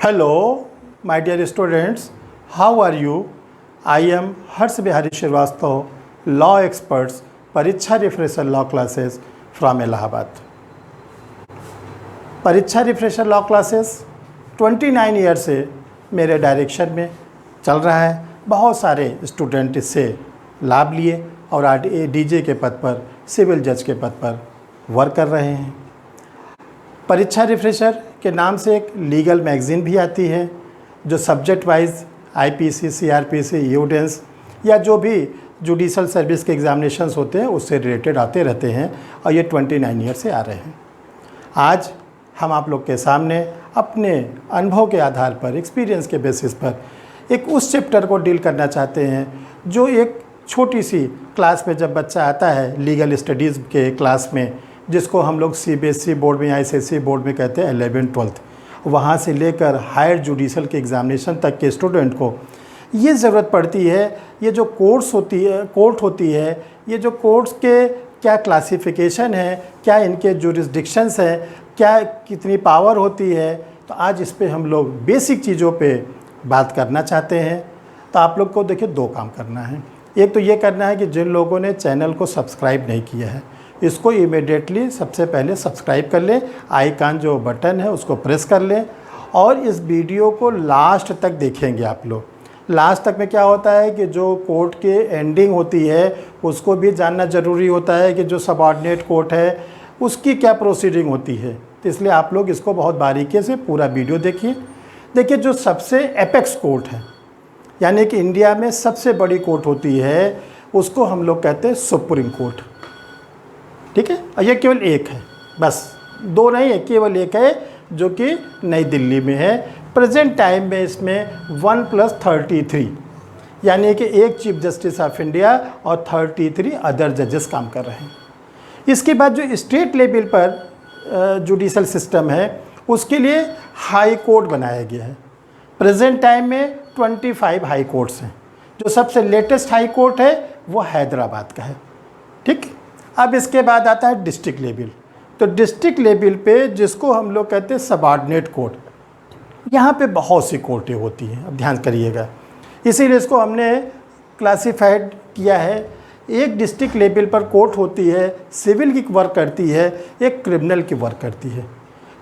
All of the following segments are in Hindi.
Hello, my dear students. How are you? I am Harsh Bihari Srivastava, law experts, परीक्षा refresher law classes from Allahabad. परीक्षा रिफ्रेशर लॉ क्लासेस 29 ईयर से मेरे डायरेक्शन में चल रहा है। बहुत सारे स्टूडेंट इससे लाभ लिए और आज डीजे के पद पर, सिविल जज के पद पर वर्क कर रहे हैं। परीक्षा रिफ्रेशर के नाम से एक लीगल मैगज़ीन भी आती है जो subject wise IPC, CrPC, evidence या जो भी जुडिशल सर्विस के एग्जामिनेशंस होते हैं उससे रिलेटेड आते रहते हैं और ये 29 ईयर से आ रहे हैं। आज हम आप लोग के सामने अपने अनुभव के आधार पर, एक्सपीरियंस के बेसिस पर एक उस चैप्टर को डील करना चाहते हैं जो एक छोटी सी क्लास में जब बच्चा आता है लीगल स्टडीज़ के क्लास में, जिसको हम लोग सीबीएसई बोर्ड में या एसएससी बोर्ड में कहते हैं 11th-12th, वहाँ से लेकर हायर जुडिशल के एग्ज़ामिनेशन तक के स्टूडेंट को ये ज़रूरत पड़ती है। ये जो कोर्ट होती है, ये जो कोर्ट्स के क्या क्लासिफिकेशन है, क्या इनके जुरिस्डिक्शंस हैं, क्या कितनी पावर होती है, तो आज इस पे हम लोग बेसिक चीज़ों पे बात करना चाहते हैं। तो आप लोग को देखिए 2 काम करना है। एक तो ये करना है कि जिन लोगों ने चैनल को सब्सक्राइब नहीं किया है इसको इमीडिएटली सबसे पहले सब्सक्राइब कर लें, आइकन जो बटन है उसको प्रेस कर लें और इस वीडियो को लास्ट तक देखेंगे आप लोग। लास्ट तक में क्या होता है कि जो कोर्ट के एंडिंग होती है उसको भी जानना ज़रूरी होता है कि जो सबऑर्डिनेट कोर्ट है उसकी क्या प्रोसीडिंग होती है। तो इसलिए आप लोग इसको बहुत बारीकी से पूरा वीडियो देखिए। देखिए, जो सबसे एपेक्स कोर्ट है यानी कि इंडिया में सबसे बड़ी कोर्ट होती है उसको हम लोग कहते हैं सुप्रीम कोर्ट। ठीक है, और ये केवल एक है, बस 2 नहीं है, केवल एक है जो कि नई दिल्ली में है। प्रेजेंट टाइम में इसमें 1+33 यानी कि एक चीफ जस्टिस ऑफ इंडिया और 33 अदर जजेस काम कर रहे हैं। इसके बाद जो स्टेट लेवल पर जुडिशल सिस्टम है उसके लिए हाई कोर्ट बनाया गया है। प्रेजेंट टाइम में 25 हाई कोर्ट्स हैं। जो सबसे लेटेस्ट हाई कोर्ट है वो हैदराबाद का है। ठीक, अब इसके बाद आता है डिस्ट्रिक्ट लेवल। तो डिस्ट्रिक्ट लेवल पे जिसको हम लोग कहते हैं सबऑर्डिनेट कोर्ट, यहाँ पे बहुत सी कोर्टें होती हैं, अब ध्यान करिएगा। इसीलिए इसको हमने क्लासिफाइड किया है। एक डिस्ट्रिक्ट लेवल पर कोर्ट होती है, सिविल की वर्क करती है, एक क्रिमिनल की वर्क करती है,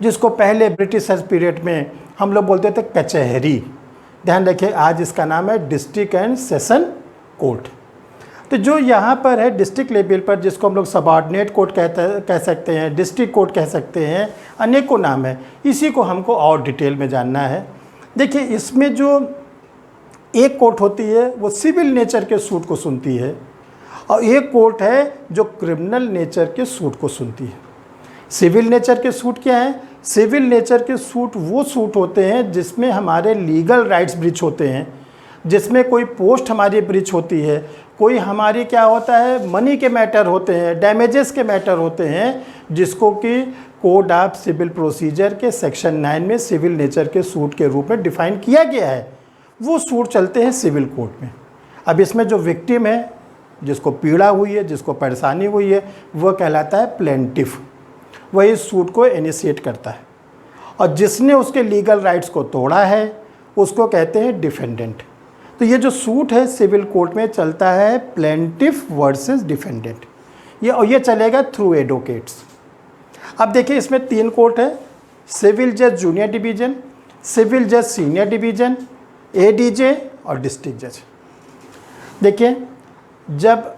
जिसको पहले ब्रिटिश पीरियड में हम लोग बोलते थे कचहरी। ध्यान रखिए, आज इसका नाम है डिस्ट्रिक्ट एंड सेशन कोर्ट। तो जो यहाँ पर है डिस्ट्रिक्ट लेवल पर, जिसको हम लोग सबऑर्डिनेट कोर्ट कह सकते हैं, डिस्ट्रिक्ट कोर्ट कह सकते हैं, अनेकों नाम है, इसी को हमको और डिटेल में जानना है। देखिए, इसमें जो एक कोर्ट होती है वो सिविल नेचर के सूट को सुनती है और एक कोर्ट है जो क्रिमिनल नेचर के सूट को सुनती है। सिविल नेचर के सूट क्या है? सिविल नेचर के सूट वो सूट होते हैं जिसमें हमारे लीगल राइट्स ब्रीच होते हैं, जिसमें कोई पोस्ट हमारी ब्रीच होती है, कोई हमारी क्या होता है मनी के मैटर होते हैं, डैमेजेस के मैटर होते हैं, जिसको कि कोड ऑफ सिविल प्रोसीजर के सेक्शन 9 में सिविल नेचर के सूट के रूप में डिफाइन किया गया है। वो सूट चलते हैं सिविल कोर्ट में। अब इसमें जो विक्टिम है, जिसको पीड़ा हुई है, जिसको परेशानी हुई है, वह कहलाता है प्लेंटिफ। वही इस सूट को इनिशिएट करता है और जिसने उसके लीगल राइट्स को तोड़ा है उसको कहते हैं डिफेंडेंट। तो ये जो सूट है सिविल कोर्ट में चलता है प्लेंटिफ वर्सेस डिफेंडेंट, ये चलेगा थ्रू एडवोकेट्स। अब देखिए, इसमें 3 कोर्ट है, सिविल जज जूनियर डिवीज़न, सिविल जज सीनियर डिवीज़न, एडीजे और डिस्ट्रिक्ट जज। देखिए, जब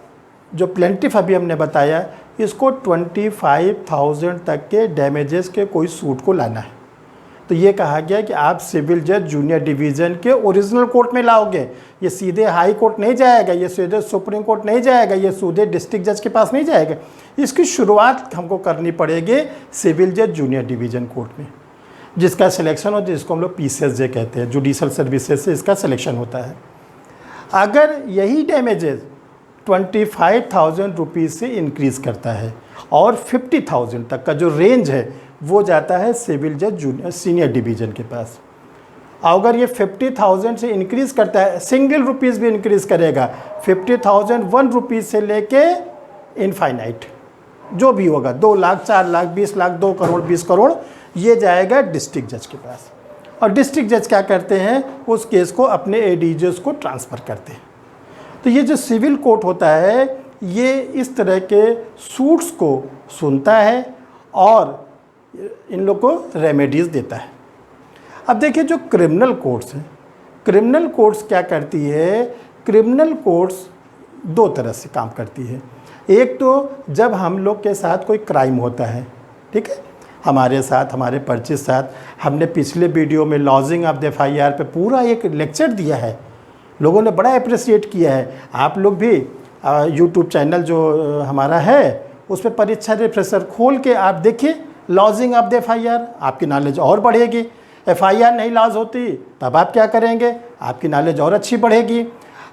जो प्लेंटिफ अभी हमने बताया इसको 25,000 तक के डैमेजेस के कोई सूट को लाना है, तो ये कहा गया कि आप सिविल जज जूनियर डिवीज़न के ओरिजिनल कोर्ट में लाओगे। ये सीधे हाई कोर्ट नहीं जाएगा, ये सीधे सुप्रीम कोर्ट नहीं जाएगा, ये सीधे डिस्ट्रिक्ट जज के पास नहीं जाएगा। इसकी शुरुआत हमको करनी पड़ेगी सिविल जज जूनियर डिवीज़न कोर्ट में, जिसका सिलेक्शन हो, जिसको हम लोग PCSJ कहते हैं, जुडिशल सर्विसेज से इसका सिलेक्शन होता है। अगर यही डैमेजेस 25,000 रुपीज़ से इंक्रीज़ करता है और 50,000 तक का जो रेंज है वो जाता है सिविल जज जूनियर सीनियर डिवीज़न के पास। अगर ये 50,000 से इंक्रीज़ करता है, सिंगल रुपीज़ भी इंक्रीज़ करेगा, 50,000 1 रुपीज़ से लेके इनफाइनाइट जो भी होगा, 2 लाख, 4 लाख, 20 लाख, 2 करोड़, 20 करोड़, ये जाएगा डिस्ट्रिक्ट जज के पास। और डिस्ट्रिक्ट जज क्या करते हैं, उस केस को अपने एडीजेस को ट्रांसफ़र करते हैं। तो ये जो सिविल कोर्ट होता है ये इस तरह के सूट्स को सुनता है और इन लोग को रेमेडीज़ देता है। अब देखिए जो क्रिमिनल कोर्ट्स हैं, क्रिमिनल कोर्ट्स क्या करती है, क्रिमिनल कोर्ट्स दो तरह से काम करती है। एक तो जब हम लोग के साथ कोई क्राइम होता है, ठीक है, हमारे साथ, हमारे परिचित साथ, हमने पिछले वीडियो में लॉजिंग ऑफ द एफआईआर पे पूरा एक लेक्चर दिया है, लोगों ने बड़ा अप्रिशिएट किया है। आप लोग भी यूट्यूब चैनल जो हमारा है उस पर परीक्षा रिफ्रेशर खोल के आप देखिए लॉजिंग ऑफ द एफआईआर, आपकी नॉलेज और बढ़ेगी। एफआईआर नहीं लॉज होती तब आप क्या करेंगे, आपकी नॉलेज और अच्छी बढ़ेगी।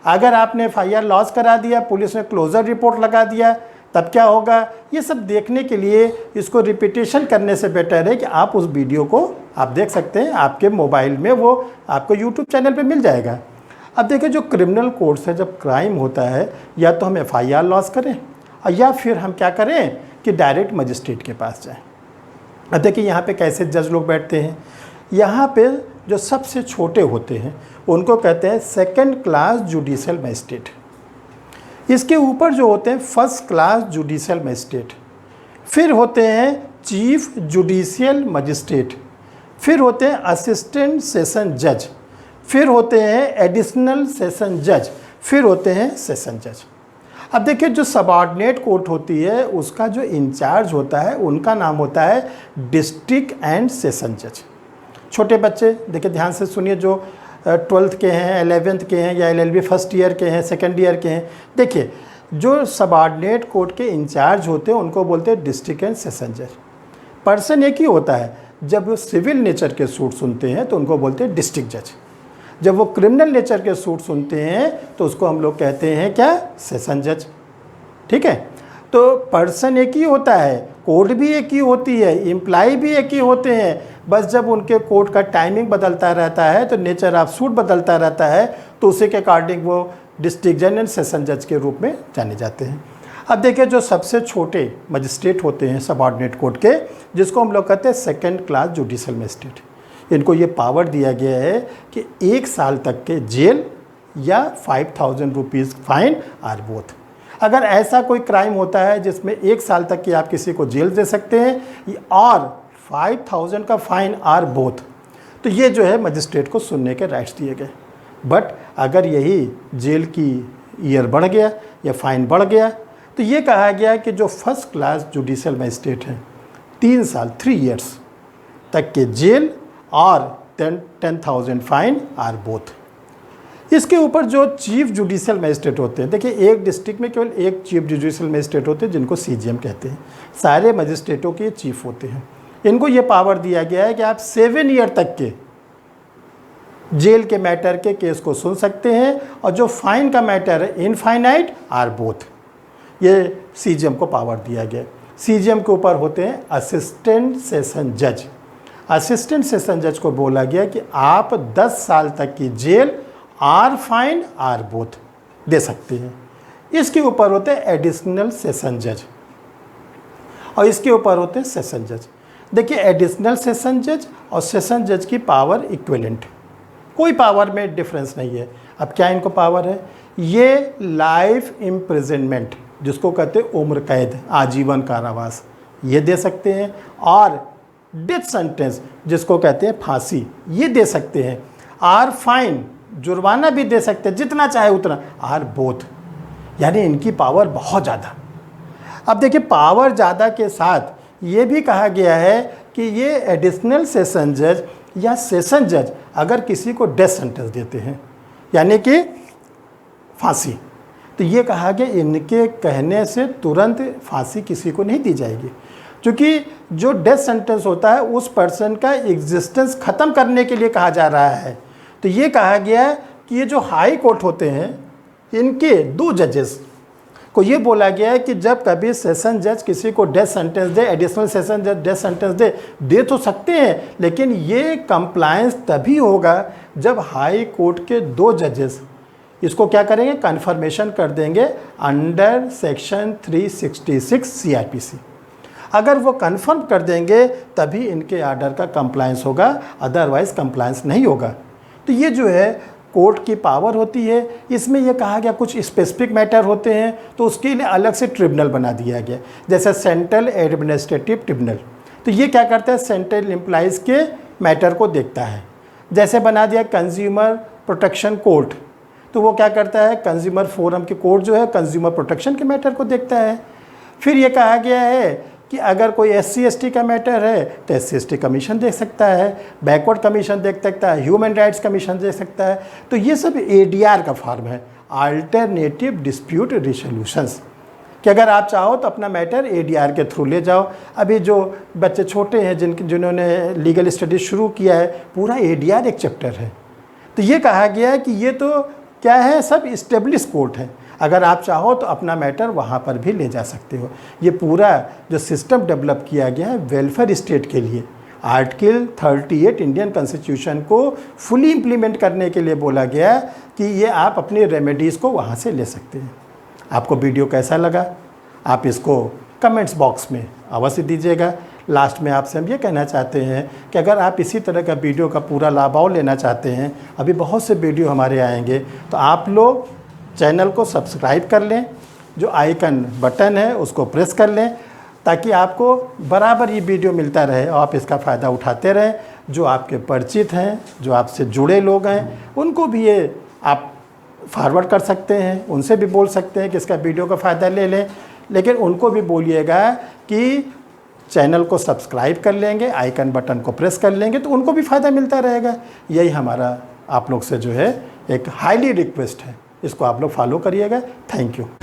अगर आपने एफआईआर लॉज करा दिया, पुलिस ने क्लोजर रिपोर्ट लगा दिया, तब क्या होगा, ये सब देखने के लिए इसको रिपीटेशन करने से बेटर है कि आप उस वीडियो को आप देख सकते हैं, आपके मोबाइल में वो आपको यूट्यूब चैनल पे मिल जाएगा। अब देखिए जो क्रिमिनल कोर्ट्स है, जब क्राइम होता है या तो हम एफआईआर लॉज करें या फिर हम क्या करें कि डायरेक्ट मजिस्ट्रेट के पास जाएं। अब देखिए यहाँ पे कैसे जज लोग बैठते हैं, यहाँ पे जो सबसे छोटे होते हैं उनको कहते हैं सेकंड क्लास जुडिशियल मजिस्ट्रेट। इसके ऊपर जो होते हैं फर्स्ट क्लास जुडिशियल मजिस्ट्रेट, फिर होते हैं चीफ जुडिशियल मजिस्ट्रेट, फिर होते हैं असिस्टेंट सेशन जज, फिर होते हैं एडिशनल सेशन जज, फिर होते हैं सेशन जज। अब देखिए जो सबऑर्डिनेट कोर्ट होती है उसका जो इंचार्ज होता है उनका नाम होता है डिस्ट्रिक्ट एंड सेशन जज। छोटे बच्चे देखिए ध्यान से सुनिए, जो 12th के हैं, 11th के हैं या LLB फर्स्ट ईयर के हैं, सेकेंड ईयर के हैं, देखिए जो सबऑर्डिनेट कोर्ट के इंचार्ज होते हैं उनको बोलते हैं डिस्ट्रिक्ट एंड सेशन जज। पर्सन एक ही होता है, जब वो सिविल नेचर के सूट सुनते हैं तो उनको बोलते हैं डिस्ट्रिक्ट जज, जब वो क्रिमिनल नेचर के सूट सुनते हैं तो उसको हम लोग कहते हैं क्या, सेशन जज। ठीक है, तो पर्सन एक ही होता है, कोर्ट भी एक ही होती है, एम्प्लॉय भी एक ही होते हैं, बस जब उनके कोर्ट का टाइमिंग बदलता रहता है तो नेचर ऑफ सूट बदलता रहता है, तो उसी के अकॉर्डिंग वो डिस्ट्रिक्ट जज एंड सेशन जज के रूप में जाने जाते हैं। अब देखिए जो सबसे छोटे मजिस्ट्रेट होते हैं सबऑर्डिनेट कोर्ट के, जिसको हम लोग कहते हैं सेकेंड क्लास जुडिशियल मजिस्ट्रेट, इनको ये पावर दिया गया है कि 1 साल तक के जेल या 5000 रुपीज़ फाइन आर बोथ। अगर ऐसा कोई क्राइम होता है जिसमें 1 साल तक की आप किसी को जेल दे सकते हैं और 5000 का फाइन आर बोथ, तो ये जो है मजिस्ट्रेट को सुनने के राइट्स दिए गए। बट अगर यही जेल की ईयर बढ़ गया या फाइन बढ़ गया तो ये कहा गया कि जो फर्स्ट क्लास जुडिशियल मजिस्ट्रेट हैं 3 साल 3 इयर्स तक के जेल और 10,000 फाइन आर बोथ। इसके ऊपर जो चीफ जुडिशियल मजिस्ट्रेट होते हैं, देखिए एक डिस्ट्रिक्ट में केवल एक चीफ जुडिशियल मजिस्ट्रेट होते हैं जिनको CJM कहते हैं, सारे मजिस्ट्रेटों के चीफ होते हैं। इनको ये पावर दिया गया है कि आप 7 ईयर तक के जेल के मैटर के केस को सुन सकते हैं और जो फाइन का मैटर है इनफाइनाइट आर बोथ, ये CJM को पावर दिया गया। CJM के ऊपर होते हैं असिस्टेंट सेशन जज। असिस्टेंट सेशन जज को बोला गया कि आप 10 साल तक की jail or fine or both दे सकते हैं। इसके ऊपर होते हैं एडिशनल सेशन जज और इसके ऊपर होते हैं सेशन जज। देखिए एडिशनल सेशन जज और सेशन जज की पावर इक्विवेलेंट, कोई पावर में डिफरेंस नहीं है। अब क्या इनको पावर है, ये लाइफ इम्प्रिजनमेंट जिसको कहते हैं उम्र कैद, आजीवन कारावास, ये दे सकते हैं, और डेथ सेंटेंस जिसको कहते हैं फांसी, ये दे सकते हैं। आर फाइन, जुर्माना भी दे सकते हैं जितना चाहे उतना, आर बोथ, यानी इनकी पावर बहुत ज़्यादा। अब देखिए पावर ज़्यादा के साथ ये भी कहा गया है कि ये एडिशनल सेशन जज या सेशन जज अगर किसी को डेथ सेंटेंस देते हैं यानी कि फांसी, तो ये कहा गया इनके कहने से तुरंत फांसी किसी को नहीं दी जाएगी, क्योंकि जो डेथ सेंटेंस होता है उस पर्सन का एग्जिस्टेंस ख़त्म करने के लिए कहा जा रहा है। तो ये कहा गया है कि ये जो हाई कोर्ट होते हैं इनके 2 जजेस को ये बोला गया है कि जब कभी सेशन जज किसी को डेथ सेंटेंस दे, एडिशनल सेशन जज डेथ सेंटेंस दे तो सकते हैं, लेकिन ये कंप्लायंस तभी होगा जब हाई कोर्ट के 2 जजेस इसको क्या करेंगे, कन्फर्मेशन कर देंगे अंडर सेक्शन 366 CRPC। अगर वो कंफर्म कर देंगे तभी इनके आर्डर का कंप्लायंस होगा, अदरवाइज़ कंप्लायंस नहीं होगा। तो ये जो है कोर्ट की पावर होती है। इसमें ये कहा गया कुछ स्पेसिफिक मैटर होते हैं तो उसके लिए अलग से ट्रिब्यूनल बना दिया गया, जैसे सेंट्रल एडमिनिस्ट्रेटिव ट्रिब्यूनल। तो ये क्या करता है, सेंट्रल एम्प्लॉइज़ के मैटर को देखता है। जैसे बना दिया कंज्यूमर प्रोटेक्शन कोर्ट, तो वो क्या करता है, कंज्यूमर फोरम की कोर्ट जो है कंज्यूमर प्रोटेक्शन के मैटर को देखता है। फिर ये कहा गया है कि अगर कोई SC/ST का मैटर है तो SC/ST कमीशन देख सकता है, बैकवर्ड कमीशन देख सकता है, ह्यूमन राइट्स कमीशन देख सकता है। तो ये सब ADR का फॉर्म है, अल्टरनेटिव डिस्प्यूट रिजोल्यूशंस, कि अगर आप चाहो तो अपना मैटर ADR के थ्रू ले जाओ। अभी जो बच्चे छोटे हैं जिन्होंने लीगल स्टडीज शुरू किया है, पूरा ADR एक चैप्टर है। तो ये कहा गया है कि ये तो क्या है, सब इस्टेब्लिश कोर्ट है, अगर आप चाहो तो अपना मैटर वहाँ पर भी ले जा सकते हो। ये पूरा जो सिस्टम डेवलप किया गया है वेलफेयर स्टेट के लिए, आर्टिकल 38 इंडियन कॉन्स्टिट्यूशन को फुली इम्प्लीमेंट करने के लिए बोला गया कि ये आप अपनी रेमेडीज़ को वहाँ से ले सकते हैं। आपको वीडियो कैसा लगा, आप इसको कमेंट्स बॉक्स में अवश्य दीजिएगा। लास्ट में आपसे हम ये कहना चाहते हैं कि अगर आप इसी तरह का वीडियो का पूरा लाभ और लेना चाहते हैं, अभी बहुत से वीडियो हमारे आएंगे, तो आप लोग चैनल को सब्सक्राइब कर लें, जो आइकन बटन है उसको प्रेस कर लें, ताकि आपको बराबर ये वीडियो मिलता रहे और आप इसका फ़ायदा उठाते रहें। जो आपके परिचित हैं, जो आपसे जुड़े लोग हैं, उनको भी ये आप फॉरवर्ड कर सकते हैं, उनसे भी बोल सकते हैं कि इसका वीडियो का फ़ायदा ले लें। लेकिन उनको भी बोलिएगा कि चैनल को सब्सक्राइब कर लेंगे, आइकन बटन को प्रेस कर लेंगे, तो उनको भी फ़ायदा मिलता रहेगा। यही हमारा आप लोग से जो है एक हाईली रिक्वेस्ट है, इसको आप लोग फॉलो करिएगा। Thank you.